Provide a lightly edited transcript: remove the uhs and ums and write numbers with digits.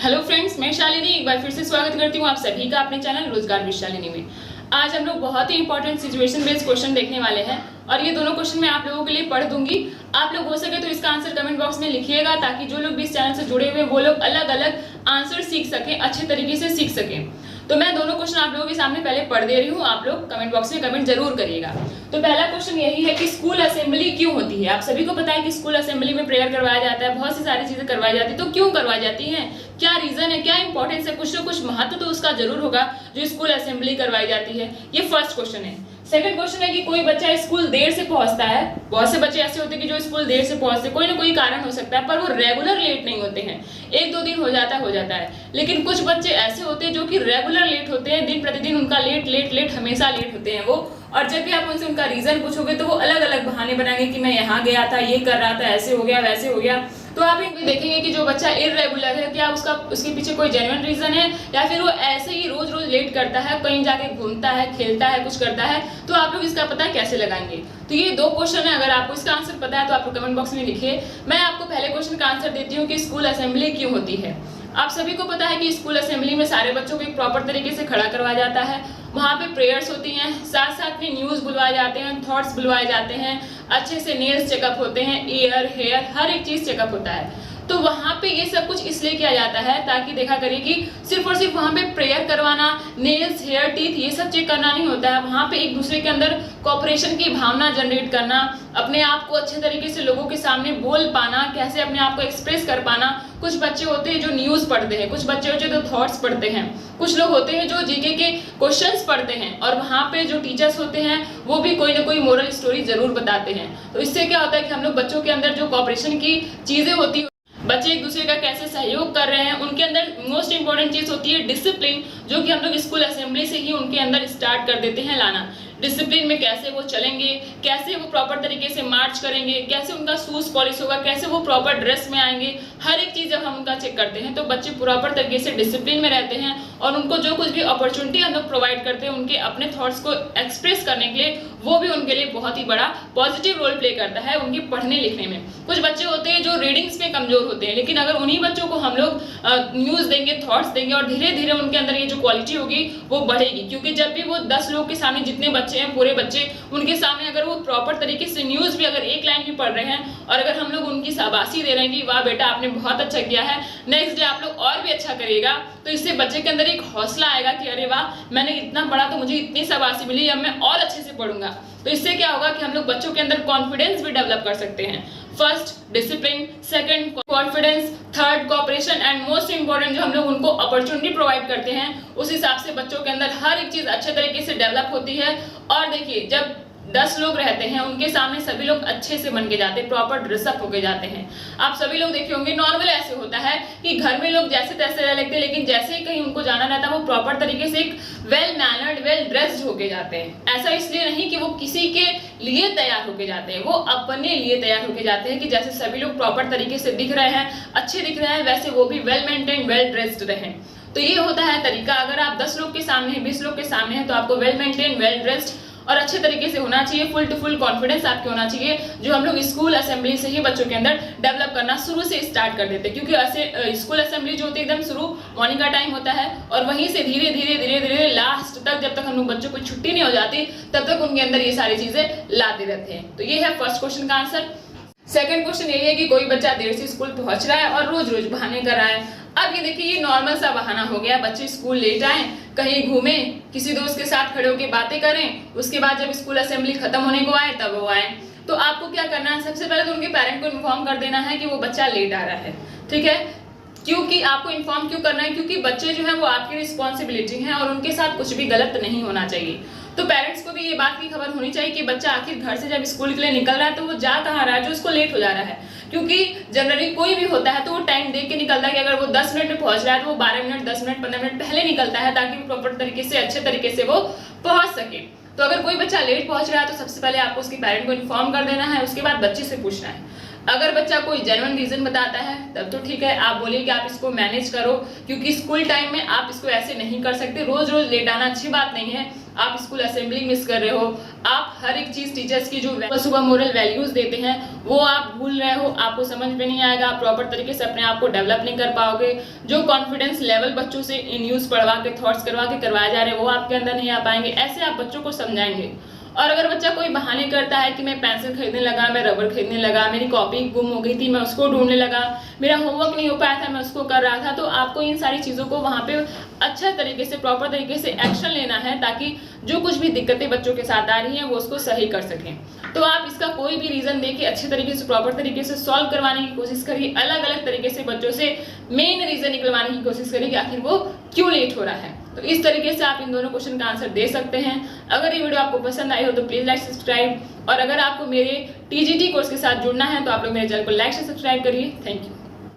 Hello friends, मैं शालिनी एक बार फिर से स्वागत करती हूँ आप सभी का अपने चैनल रोजगार विद शालिनी में। आज हम लोग बहुत ही इंपॉर्टेंट सिचुएशन बेस्ड क्वेश्चन देखने वाले हैं और ये दोनों क्वेश्चन मैं आप लोगों के लिए पढ़ दूंगी। आप लोग हो सके तो इसका आंसर कमेंट बॉक्स में लिखिएगा ताकि जो लोग भी इस चैनल से जुड़े हुए वो लोग अलग अलग आंसर सीख सकें, अच्छे तरीके से सीख सकें। तो मैं दोनों क्वेश्चन आप लोगों के सामने पहले पढ़ दे रही हूँ, आप लोग कमेंट बॉक्स में कमेंट जरूर करिएगा। तो पहला क्वेश्चन यही है कि स्कूल असेंबली क्यों होती है। आप सभी को पता है कि स्कूल असेंबली में प्रेयर करवाया जाता है, बहुत सी सारी चीजें करवाई जाती है। तो क्यों करवाई जाती है, क्या रीजन है, क्या इंपॉर्टेंस है, कुछ ना कुछ महत्व तो उसका जरूर होगा जो स्कूल असेंबली करवाई जाती है। ये फर्स्ट क्वेश्चन है। सेकंड क्वेश्चन है कि कोई बच्चा स्कूल देर से पहुंचता है। बहुत से बच्चे ऐसे होते हैं कि जो स्कूल देर से पहुंचते हैं, कोई ना कोई कारण हो सकता है, पर वो रेगुलर लेट नहीं होते हैं। एक दो दिन हो जाता है। लेकिन कुछ बच्चे ऐसे होते हैं जो कि रेगुलर लेट होते हैं, दिन प्रतिदिन उनका लेट हमेशा लेट होते हैं वो। और जब भी आप उनसे उनका रीजन पूछोगे तो वो अलग अलग बहाने बनाएंगे कि मैं यहाँ गया था, ये कर रहा था, ऐसे हो गया, वैसे हो गया। तो आप ये देखेंगे कि जो बच्चा इररेगुलर है, क्या उसके पीछे कोई जेन्युइन रीजन है या फिर वो ऐसे ही रोज रोज लेट करता है, कहीं जाके घूमता है, खेलता है, कुछ करता है। तो आप लोग इसका पता कैसे लगाएंगे। तो ये दो क्वेश्चन है, अगर आपको इसका आंसर पता है तो आप लोग कमेंट बॉक्स में लिखिए। मैं आपको पहले क्वेश्चन का आंसर देती हूँ कि स्कूल असेंबली क्यों होती है। आप सभी को पता है कि स्कूल असेंबली में सारे बच्चों को एक प्रॉपर तरीके से खड़ा करवाया जाता है। वहाँ पे प्रेयर्स होती हैं, साथ साथ में न्यूज़ बुलवाए जाते हैं, थॉट्स बुलवाए जाते हैं, अच्छे से नेल्स चेकअप होते हैं, ईयर, हेयर, हर एक चीज़ चेकअप होता है। तो वहाँ पे ये सब कुछ इसलिए किया जाता है ताकि देखा करिए कि सिर्फ और सिर्फ वहाँ पे प्रेयर करवाना, नेल्स, हेयर, टीथ ये सब चेक करना नहीं होता है। वहाँ पे एक दूसरे के अंदर कोऑपरेशन की भावना जनरेट करना, अपने आप को अच्छे तरीके से लोगों के सामने बोल पाना, कैसे अपने आप को एक्सप्रेस कर पाना। कुछ बच्चे होते हैं जो न्यूज़ पढ़ते हैं, कुछ बच्चे होते हैं जो थॉट्स पढ़ते हैं, कुछ लोग होते हैं जो जीके के क्वेश्चंस पढ़ते हैं और वहाँ पे जो टीचर्स होते हैं वो भी कोई ना कोई मोरल स्टोरी जरूर बताते हैं। तो इससे क्या होता है कि हम लोग बच्चों के अंदर जो कोऑपरेशन की चीज़ें होती है, बच्चे एक दूसरे का कैसे सहयोग कर रहे हैं, उनके अंदर मोस्ट इंपॉर्टेंट चीज होती है डिसिप्लिन, जो कि हम लोग स्कूल असेंबली से ही उनके अंदर स्टार्ट कर देते हैं लाना। डिसिप्लिन में कैसे वो चलेंगे, कैसे वो प्रॉपर तरीके से मार्च करेंगे, कैसे उनका शूज पॉलिश होगा, कैसे वो प्रॉपर ड्रेस में आएंगे, हर एक चीज जब हम उनका चेक करते हैं तो बच्चे प्रॉपर तरीके से डिसिप्लिन में रहते हैं और उनको जो कुछ भी अपॉर्चुनिटी हम लोग प्रोवाइड करते हैं उनके अपने थॉट्स को एक्सप्रेस करने के लिए, वो भी उनके लिए बहुत ही बड़ा पॉजिटिव रोल प्ले करता है उनके पढ़ने लिखने में। कुछ बच्चे होते हैं जो रीडिंग्स में कमजोर होते हैं, लेकिन अगर उन्हीं बच्चों को हम लोग न्यूज देंगे, थॉट्स देंगे और धीरे धीरे उनके अंदर ये जो क्वालिटी होगी वो बढ़ेगी। क्योंकि जब भी वो 10 लोग के सामने, जितने बच्चे हैं पूरे बच्चे, उनके सामने अगर वो प्रॉपर तरीके से न्यूज भी अगर एक लाइन भी पढ़ रहे हैं और अगर हम लोग उनकी शाबाशी दे रहे हैं कि वाह बेटा आपने बहुत अच्छा किया है, नेक्स्ट डे आप लोग और भी अच्छा करिएगा, तो इससे बच्चे के अंदर एक हौसला आएगा कि अरे वाह मैंने इतना पढ़ा तो मुझे इतनी शाबाशी मिली, अब मैं और अच्छे से पढ़ूंगा। तो इससे क्या होगा कि हम लोग बच्चों के अंदर कॉन्फिडेंस भी डेवलप कर सकते हैं। First discipline, second confidence, third cooperation and most important जो हम लोग उनको अपॉर्चुनिटी प्रोवाइड करते हैं, उस हिसाब से बच्चों के अंदर हर एक चीज अच्छे तरीके से डेवलप होती है। और देखिए, जब 10 लोग रहते हैं उनके सामने सभी लोग अच्छे से बन के जाते हैं, प्रॉपर ड्रेसअप होके जाते हैं। आप सभी लोग देखे होंगे, नॉर्मल ऐसे होता है कि घर में लोग जैसे तैसे रह लेते हैं, लेकिन जैसे ही कहीं उनको जाना रहता है वो प्रॉपर तरीके से एक वेल मैनर्ड, वेल ड्रेस्ड होके जाते हैं। ऐसा इसलिए नहीं कि वो किसी के लिए तैयार होके जाते हैं, वो अपने लिए तैयार होके जाते हैं कि जैसे सभी लोग प्रॉपर तरीके से दिख रहे हैं, अच्छे दिख रहे हैं, वैसे वो भी वेल मेंटेन, वेल ड्रेस्ड रहें। तो ये होता है तरीका। अगर आप 10 लोग के सामने हैं, 20 लोग के सामने हैं, तो आपको वेल मेंटेन, वेल ड्रेस्ड और अच्छे तरीके से होना चाहिए। फुल टू फुल कॉन्फिडेंस आपके होना चाहिए, जो हम लोग स्कूल असेंबली से ही बच्चों के अंदर डेवलप करना शुरू से स्टार्ट कर देते हैं। क्योंकि ऐसे स्कूल असेंबली जो होती है एकदम शुरू मॉर्निंग का टाइम होता है और वहीं से धीरे धीरे लास्ट तक, जब तक हम लोग बच्चों को छुट्टी नहीं हो जाती तब तक उनके अंदर ये सारी चीजें लाते रहते हैं। तो ये है फर्स्ट क्वेश्चन का आंसर। सेकंड क्वेश्चन यही है कि कोई बच्चा देर से स्कूल पहुंच रहा है और रोज रोज बहाने कर रहा है। अब ये देखिए, ये नॉर्मल सा बहाना हो गया। बच्चे स्कूल लेट आए, कहीं घूमे, किसी दोस्त के साथ खड़े होकर बातें करें, उसके बाद जब स्कूल असेंबली खत्म होने को आए तब वो आए। तो आपको क्या करना है, सबसे पहले तो उनके पेरेंट को इन्फॉर्म कर देना है कि वो बच्चा लेट आ रहा है। ठीक है, क्योंकि आपको इन्फॉर्म क्यों करना है, क्योंकि बच्चे जो है वो आपकी रिस्पॉन्सिबिलिटी है और उनके साथ कुछ भी गलत नहीं होना चाहिए। तो पेरेंट्स को भी ये बात की खबर होनी चाहिए कि बच्चा आखिर घर से जब स्कूल के लिए निकल रहा है तो वो जा कहाँ रहा है जो उसको लेट हो जा रहा है। क्योंकि जनरली कोई भी होता है तो वो टाइम देख के निकलता है कि अगर वो 10 मिनट में पहुंच रहा है तो वो 12 मिनट, 10 मिनट, 15 मिनट पहले निकलता है ताकि वो प्रॉपर तरीके से, अच्छे तरीके से वो पहुंच सके। तो अगर कोई बच्चा लेट पहुंच रहा है तो सबसे पहले आपको उसके पेरेंट को इन्फॉर्म कर देना है, उसके बाद बच्चे से पूछना है। अगर बच्चा कोई जेन्युइन रीजन बताता है तब तो ठीक है, आप बोलिए कि आप इसको मैनेज करो, क्योंकि स्कूल टाइम में आप इसको ऐसे नहीं कर सकते। रोज रोज लेट आना अच्छी बात नहीं है। आप स्कूल असेंबली मिस कर रहे हो, आप हर एक चीज टीचर्स की जो सुबह मोरल वैल्यूज देते हैं वो आप भूल रहे हो, आपको समझ में नहीं आएगा, आप प्रॉपर तरीके से अपने आप को डेवलप नहीं कर पाओगे। जो कॉन्फिडेंस लेवल बच्चों से इन न्यूज पढ़वा के थॉट्स करवा के करवाए जा रहे हैं वो आपके अंदर नहीं आ पाएंगे। ऐसे आप बच्चों को समझाएंगे। और अगर बच्चा कोई बहाने करता है कि मैं पेंसिल खरीदने लगा, मैं रबर खरीदने लगा, मेरी कॉपी गुम हो गई थी, मैं उसको ढूंढने लगा, मेरा होमवर्क नहीं हो पाया था, मैं उसको कर रहा था, तो आपको इन सारी चीज़ों को वहाँ पे अच्छा तरीके से प्रॉपर तरीके से एक्शन लेना है, ताकि जो कुछ भी दिक्कतें बच्चों के साथ आ रही हैं वो उसको सही कर सकें। तो आप इसका कोई भी रीज़न दे के अच्छे तरीके से प्रॉपर तरीके से सॉल्व करवाने की कोशिश करिए। अलग अलग तरीके से बच्चों से मेन रीज़न निकलवाने की कोशिश करिए कि आखिर वो क्यों लेट हो रहा है। तो इस तरीके से आप इन दोनों क्वेश्चन का आंसर दे सकते हैं। अगर ये वीडियो आपको पसंद आई हो तो प्लीज़ लाइक सब्सक्राइब, और अगर आपको मेरे TGT कोर्स के साथ जुड़ना है तो आप लोग मेरे चैनल को लाइक से सब्सक्राइब करिए। Thank you.